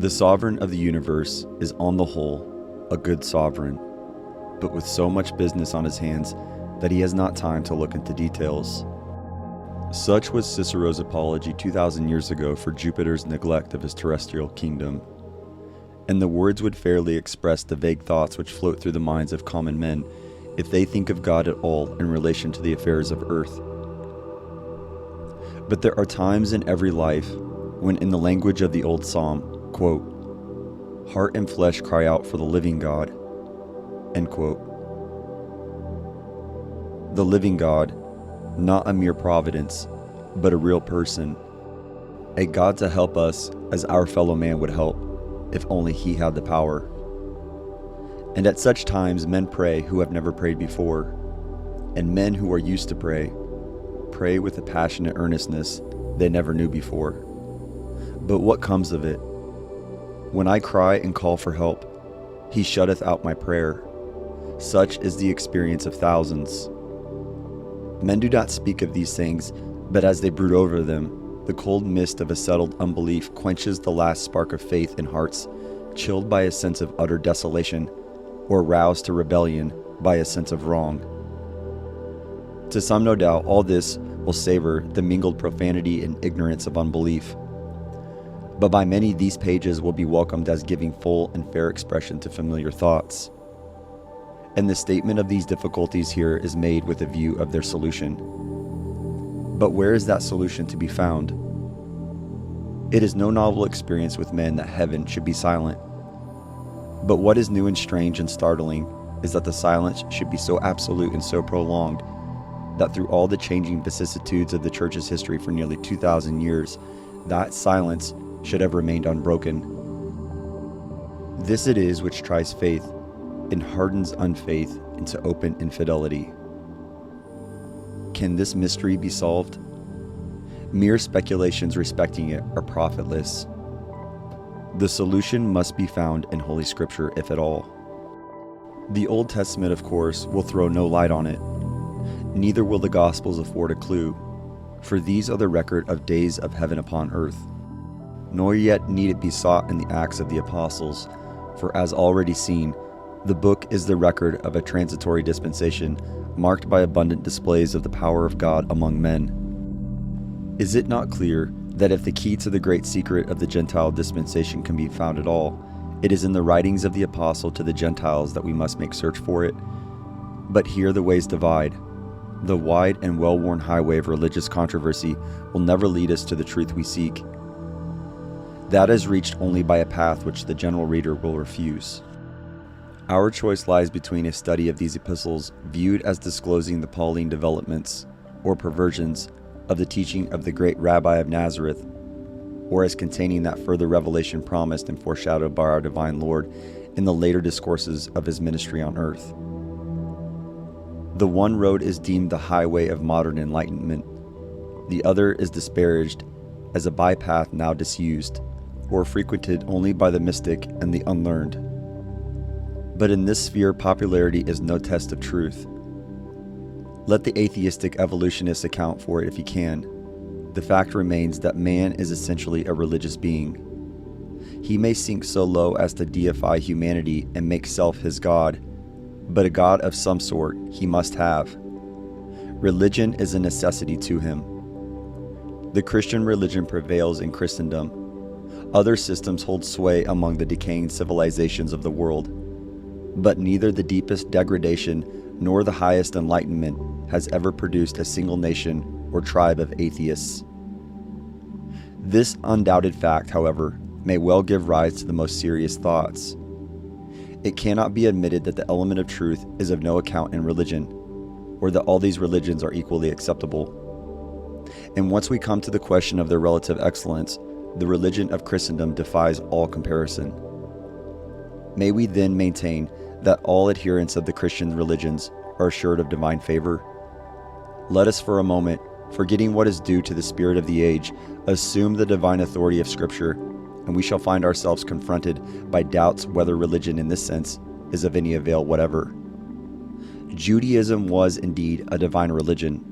The sovereign of the universe is on the whole a good sovereign, but with so much business on his hands that he has not time to look into details. Such was Cicero's apology 2,000 years ago for Jupiter's neglect of his terrestrial kingdom, and the words would fairly express the vague thoughts which float through the minds of common men if they think of God at all in relation to the affairs of earth. But there are times in every life when, in the language of the old psalm, quote, "Heart and flesh cry out for the living God," end quote. The living God, not a mere providence, but a real person, a God to help us as our fellow man would help, if only he had the power. And at such times men pray who have never prayed before, and men who are used to pray with a passionate earnestness they never knew before. But what comes of it? When I cry and call for help, he shutteth out my prayer. Such is the experience of thousands. Men do not speak of these things, but as they brood over them, the cold mist of a settled unbelief quenches the last spark of faith in hearts chilled by a sense of utter desolation, or roused to rebellion by a sense of wrong. To some, no doubt, all this will savor the mingled profanity and ignorance of unbelief. But by many, these pages will be welcomed as giving full and fair expression to familiar thoughts. And the statement of these difficulties here is made with a view of their solution. But where is that solution to be found? It is no novel experience with men that heaven should be silent. But what is new and strange and startling is that the silence should be so absolute and so prolonged that through all the changing vicissitudes of the Church's history for nearly 2,000 years, that silence should have remained unbroken. This it is which tries faith and hardens unfaith into open infidelity. Can this mystery be solved? Mere speculations respecting it are profitless. The solution must be found in Holy Scripture, if at all. The Old Testament, of course, will throw no light on it. Neither will the Gospels afford a clue, for these are the record of days of heaven upon earth. Nor yet need it be sought in the Acts of the Apostles, for as already seen, the book is the record of a transitory dispensation marked by abundant displays of the power of God among men. Is it not clear that if the key to the great secret of the Gentile dispensation can be found at all, it is in the writings of the Apostle to the Gentiles that we must make search for it? But here the ways divide. The wide and well-worn highway of religious controversy will never lead us to the truth we seek. That is reached only by a path which the general reader will refuse. Our choice lies between a study of these epistles viewed as disclosing the Pauline developments or perversions of the teaching of the great Rabbi of Nazareth, or as containing that further revelation promised and foreshadowed by our divine Lord in the later discourses of his ministry on earth. The one road is deemed the highway of modern enlightenment. The other is disparaged as a bypath now disused, or frequented only by the mystic and the unlearned. But in this sphere, popularity is no test of truth. Let the atheistic evolutionist account for it if he can. The fact remains that man is essentially a religious being. He may sink so low as to deify humanity and make self his God, but a God of some sort he must have. Religion is a necessity to him. The Christian religion prevails in Christendom. Other systems hold sway among the decaying civilizations of the world. But neither the deepest degradation nor the highest enlightenment has ever produced a single nation or tribe of atheists. This undoubted fact, however, may well give rise to the most serious thoughts. It cannot be admitted that the element of truth is of no account in religion, or that all these religions are equally acceptable. And once we come to the question of their relative excellence, the religion of Christendom defies all comparison. May we then maintain that all adherents of the Christian religions are assured of divine favor? Let us for a moment, forgetting what is due to the spirit of the age, assume the divine authority of Scripture, and we shall find ourselves confronted by doubts whether religion in this sense is of any avail whatever. Judaism was indeed a divine religion.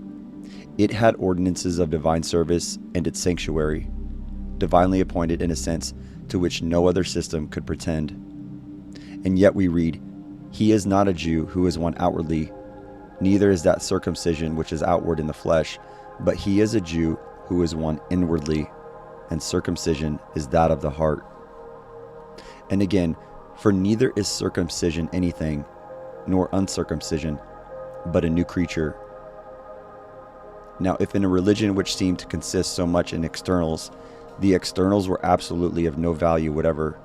It had ordinances of divine service and its sanctuary. divinely appointed in a sense to which no other system could pretend. And yet we read, "He is not a Jew who is one outwardly, neither is that circumcision which is outward in the flesh, but he is a Jew who is one inwardly, and circumcision is that of the heart." And again, "For neither is circumcision anything, nor uncircumcision, but a new creature." Now, if in a religion which seemed to consist so much in externals, the externals were absolutely of no value whatever,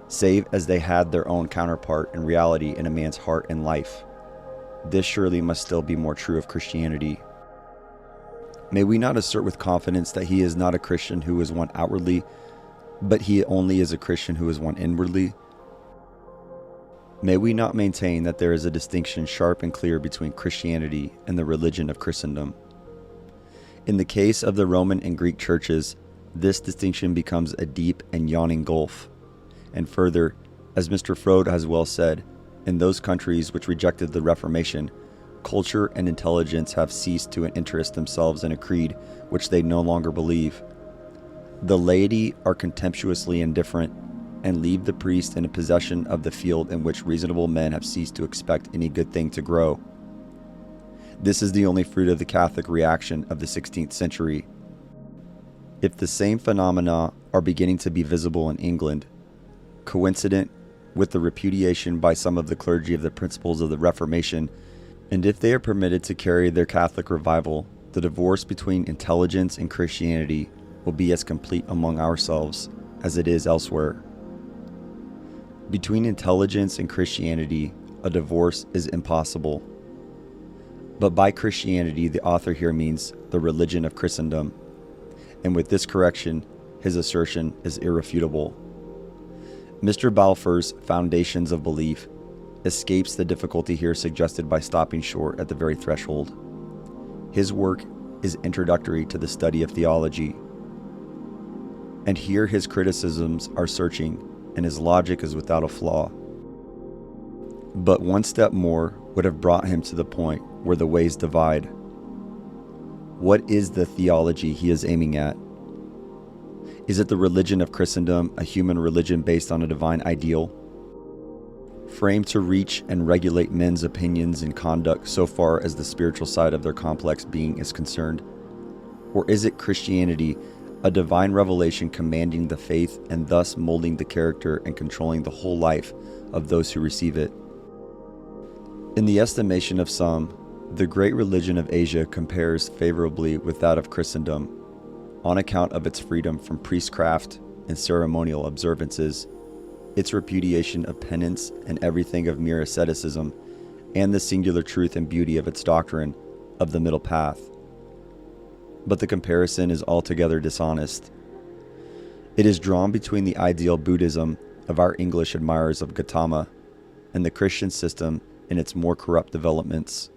save as they had their own counterpart in reality in a man's heart and life, this surely must still be more true of Christianity. May we not assert with confidence that he is not a Christian who is one outwardly, but he only is a Christian who is one inwardly? May we not maintain that there is a distinction sharp and clear between Christianity and the religion of Christendom? In the case of the Roman and Greek churches, this distinction becomes a deep and yawning gulf. And further, as Mr. Froude has well said, in those countries which rejected the Reformation, culture and intelligence have ceased to interest themselves in a creed which they no longer believe. The laity are contemptuously indifferent and leave the priest in a possession of the field in which reasonable men have ceased to expect any good thing to grow. This is the only fruit of the Catholic reaction of the 16th century. If the same phenomena are beginning to be visible in England, coincident with the repudiation by some of the clergy of the principles of the Reformation, and if they are permitted to carry their Catholic revival, the divorce between intelligence and Christianity will be as complete among ourselves as it is elsewhere. Between intelligence and Christianity, a divorce is impossible. But by Christianity, the author here means the religion of Christendom, and with this correction, his assertion is irrefutable. Mr. Balfour's Foundations of Belief escapes the difficulty here suggested by stopping short at the very threshold. His work is introductory to the study of theology, and here his criticisms are searching, and his logic is without a flaw. But one step more would have brought him to the point where the ways divide. What is the theology he is aiming at? Is it the religion of Christendom, a human religion based on a divine ideal, framed to reach and regulate men's opinions and conduct so far as the spiritual side of their complex being is concerned? Or is it Christianity, a divine revelation commanding the faith and thus molding the character and controlling the whole life of those who receive it? In the estimation of some, the great religion of Asia compares favorably with that of Christendom on account of its freedom from priestcraft and ceremonial observances, its repudiation of penance and everything of mere asceticism, and the singular truth and beauty of its doctrine of the middle path. But the comparison is altogether dishonest. It is drawn between the ideal Buddhism of our English admirers of Gautama and the Christian system in its more corrupt developments.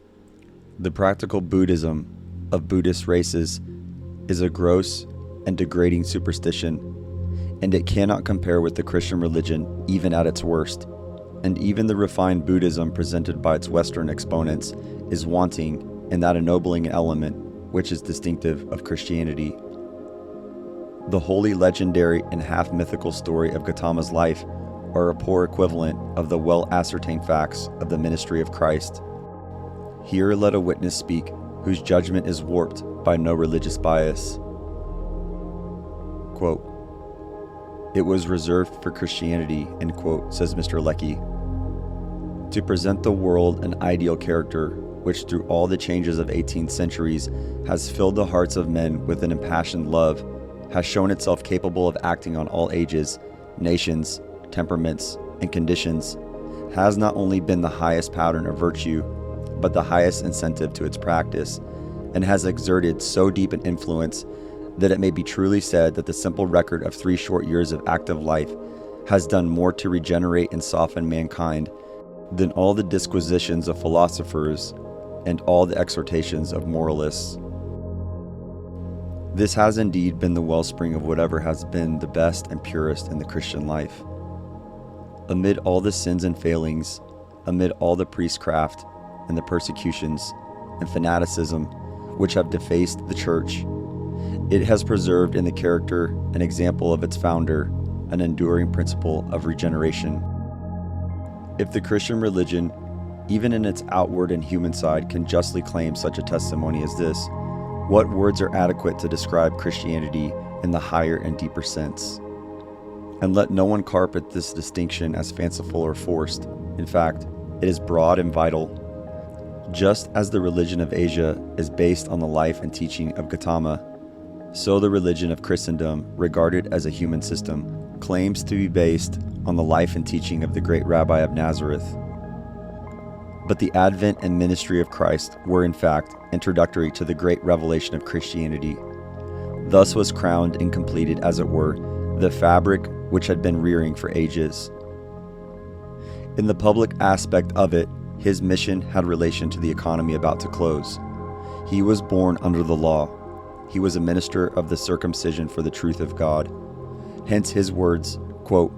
The practical Buddhism of Buddhist races is a gross and degrading superstition, and it cannot compare with the Christian religion even at its worst, and even the refined Buddhism presented by its Western exponents is wanting in that ennobling element which is distinctive of Christianity. The wholly legendary and half-mythical story of Gautama's life are a poor equivalent of the well-ascertained facts of the ministry of Christ. Here let a witness speak whose judgment is warped by no religious bias. Quote, "It was reserved for Christianity," end quote, says Mr. Lecky, "to present the world an ideal character which through all the changes of 18 centuries has filled the hearts of men with an impassioned love, has shown itself capable of acting on all ages, nations, temperaments, and conditions, has not only been the highest pattern of virtue, but the highest incentive to its practice, and has exerted so deep an influence that it may be truly said that the simple record of 3 short years of active life has done more to regenerate and soften mankind than all the disquisitions of philosophers and all the exhortations of moralists. This has indeed been the wellspring of whatever has been the best and purest in the Christian life. Amid all the sins and failings, amid all the priestcraft and the persecutions and fanaticism which have defaced the church, It has preserved in the character and example of its founder an enduring principle of regeneration. If the Christian religion, even in its outward and human side, can justly claim such a testimony as this, what words are adequate to describe Christianity in the higher and deeper sense? And let no one carpet this distinction as fanciful or forced. In fact, it is broad and vital. Just as the religion of Asia is based on the life and teaching of Gautama, so the religion of Christendom, regarded as a human system, claims to be based on the life and teaching of the great Rabbi of Nazareth. But the advent and ministry of Christ were in fact introductory to the great revelation of Christianity. Thus was crowned and completed, as it were, the fabric which had been rearing for ages. In the public aspect of it, his mission had relation to the economy about to close. He was born under the law. He was a minister of the circumcision for the truth of God. Hence his words, quote,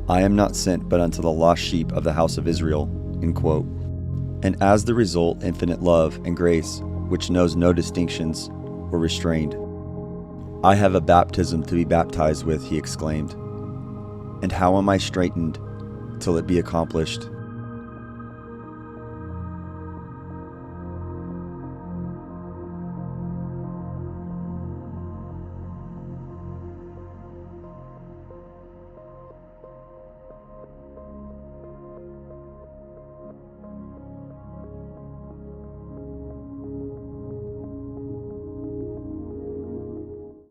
"I am not sent but unto the lost sheep of the house of Israel," end quote. And as the result, infinite love and grace, which knows no distinctions, were restrained. "I have a baptism to be baptized with," he exclaimed, "and how am I straitened till it be accomplished?